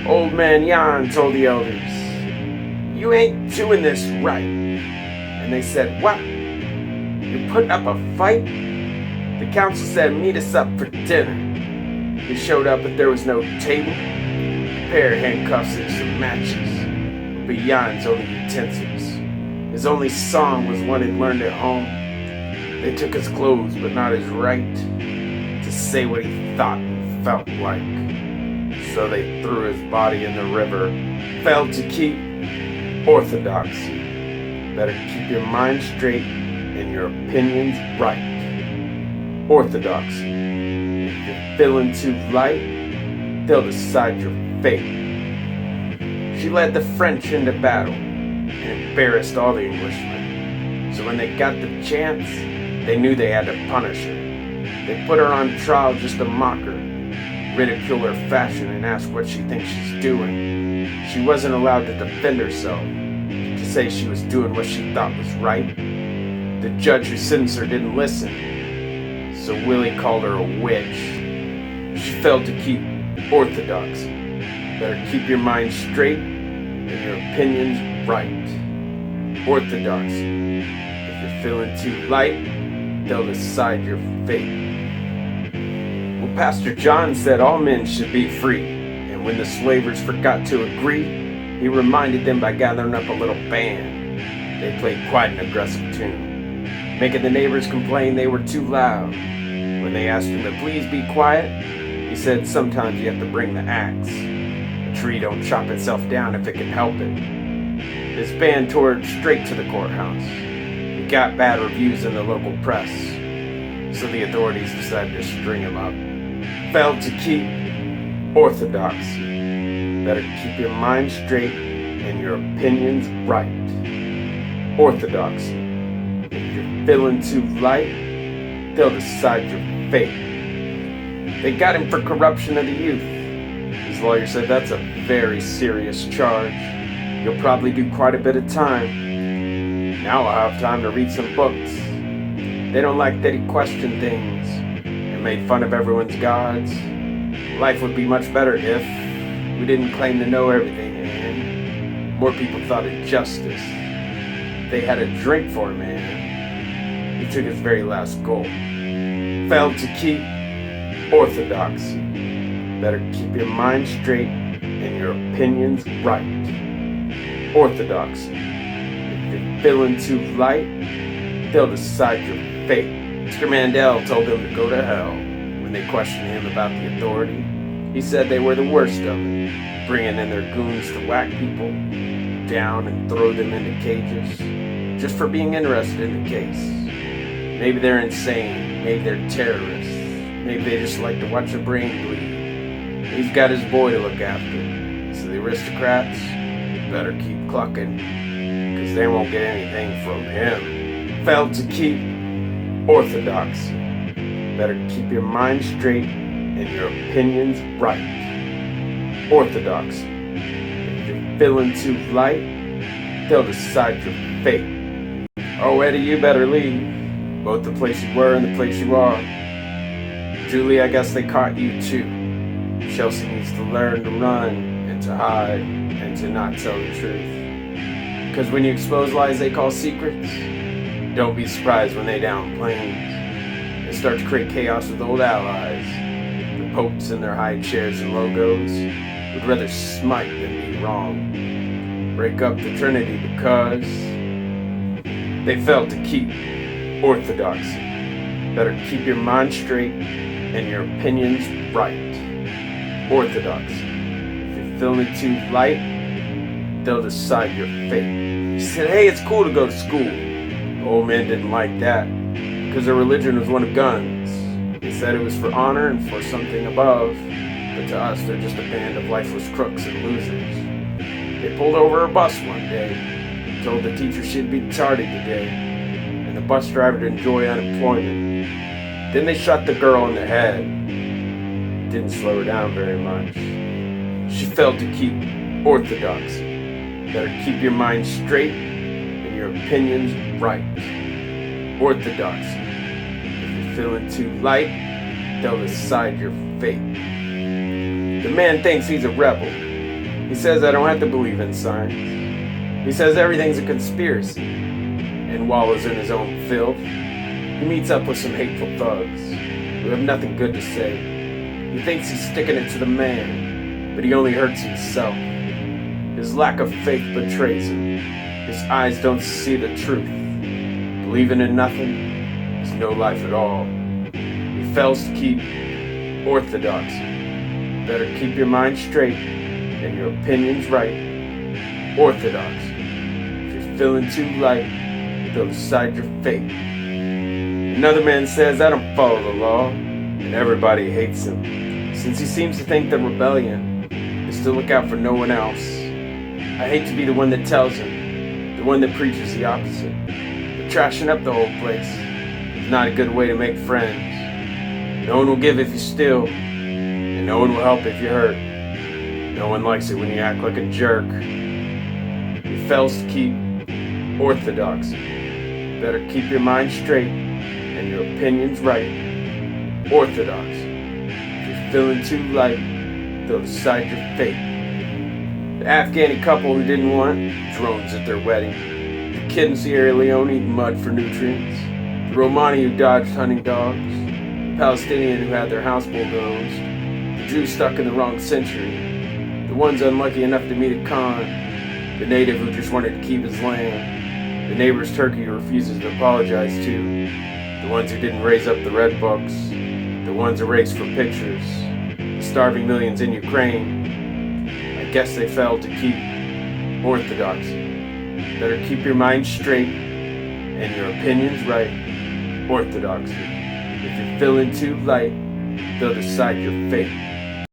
Old man Jan told the elders, "You ain't doing this right." And they said, "What? You're putting up a fight?" The council said, "Meet us up for dinner." He showed up, but there was no table, a pair of handcuffs and some matches. But Jan's only utensils. His only song was one he'd learned at home. They took his clothes, but not his right to say what he thought and felt like. So they threw his body in the river. Failed to keep orthodoxy. Better keep your mind straight and your opinions right. Orthodoxy. If you're feeling too light, they'll decide your fate. She led the French into battle and embarrassed all the Englishmen. So when they got the chance, they knew they had to punish her. They put her on trial just to mock her, ridicule her fashion, and ask what she thinks she's doing. She wasn't allowed to defend herself, to say she was doing what she thought was right. The judge who sentenced her didn't listen, so Willie called her a witch. She failed to keep orthodoxy. Better keep your mind straight and your opinions right. Orthodoxy. If you're feeling too light, they'll decide your fate. Well, Pastor John said all men should be free, and when the slavers forgot to agree, he reminded them by gathering up a little band. They played quite an aggressive tune, making the neighbors complain they were too loud. When they asked him to please be quiet, he said sometimes you have to bring the axe. A tree don't chop itself down if it can help it. His band toured straight to the courthouse. He got bad reviews in the local press, so the authorities decided to string him up. Failed to keep orthodoxy. Better keep your mind straight and your opinions right. Orthodoxy. If you're feeling too light, they'll decide your fate. They got him for corruption of the youth. His lawyer said that's a very serious charge. You'll probably do quite a bit of time. Now I'll have time to read some books. They don't like that he questioned things and made fun of everyone's gods. Life would be much better if we didn't claim to know everything and more people thought of justice. They had a drink for him, man. He took his very last gulp. Failed to keep orthodoxy. Better keep your mind straight and your opinions right. Orthodoxy. If you're feeling too light, they'll decide your fate. Mr. Mandel told them to go to hell. When they questioned him about the authority, he said they were the worst of it, bringing in their goons to whack people down and throw them into cages just for being interested in the case. Maybe they're insane, maybe they're terrorists, maybe they just like to watch a brain bleed. He's got his boy to look after, so the aristocrats better keep clucking, because they won't get anything from him. Failed to keep orthodoxy. Better keep your mind straight and your opinions right. Orthodoxy. If you're feeling too light, they'll decide your fate. Oh, Eddie, you better leave. Both the place you were and the place you are. Julie, I guess they caught you too. Chelsea needs to learn to run and to hide and to not tell the truth. Because when you expose lies they call secrets, don't be surprised when they down planes and start to create chaos with old allies. The popes in their high chairs and logos would rather smite than be wrong. Break up the Trinity because they failed to keep orthodoxy. Better keep your mind straight and your opinions right. Orthodoxy. If you're feeling too light, they'll decide your fate. She said, hey, it's cool to go to school. The old men didn't like that because their religion was one of guns. They said it was for honor and for something above, but to us they're just a band of lifeless crooks and losers. They pulled over a bus one day and told the teacher she'd be tardy today and the bus driver to enjoy unemployment. Then they shot the girl in the head. Didn't slow her down very much. She failed to keep orthodoxy. Better keep your mind straight and your opinions right. Orthodoxy. If you're feeling too light, they'll decide your fate. The man thinks he's a rebel, He says I don't have to believe in science. He says everything's a conspiracy, and wallows in his own filth. He meets up with some hateful thugs who have nothing good to say. He thinks he's sticking it to the man, but he only hurts himself. His lack of faith betrays him. His eyes don't see the truth. Believing in nothing is no life at all. He fails to keep orthodoxy. Better keep your mind straight and your opinions right. Orthodoxy. If you're feeling too light, they'll decide your fate. Another man says I don't follow the law, and everybody hates him, since he seems to think that rebellion is to look out for no one else. I hate to be the one that tells him, the one that preaches the opposite. But trashing up the whole place is not a good way to make friends. No one will give if you steal, and no one will help if you hurt. No one likes it when you act like a jerk. He fails to keep orthodoxy. Better keep your mind straight and your opinions right. Orthodoxy. If you're feeling too light, they'll decide your fate. The Afghani couple who didn't want drones at their wedding. The kid in Sierra Leone eating mud for nutrients. The Romani who dodged hunting dogs. The Palestinian who had their house bulldozed. The Jew stuck in the wrong century. The ones unlucky enough to meet a Khan. The native who just wanted to keep his land. The neighbor's turkey who refuses to apologize to. The ones who didn't raise up the red books. The ones erased for pictures. The starving millions in Ukraine. I guess they failed to keep orthodoxy. Better keep your mind straight and your opinions right. Orthodoxy. If you're feeling too light, they'll decide your fate.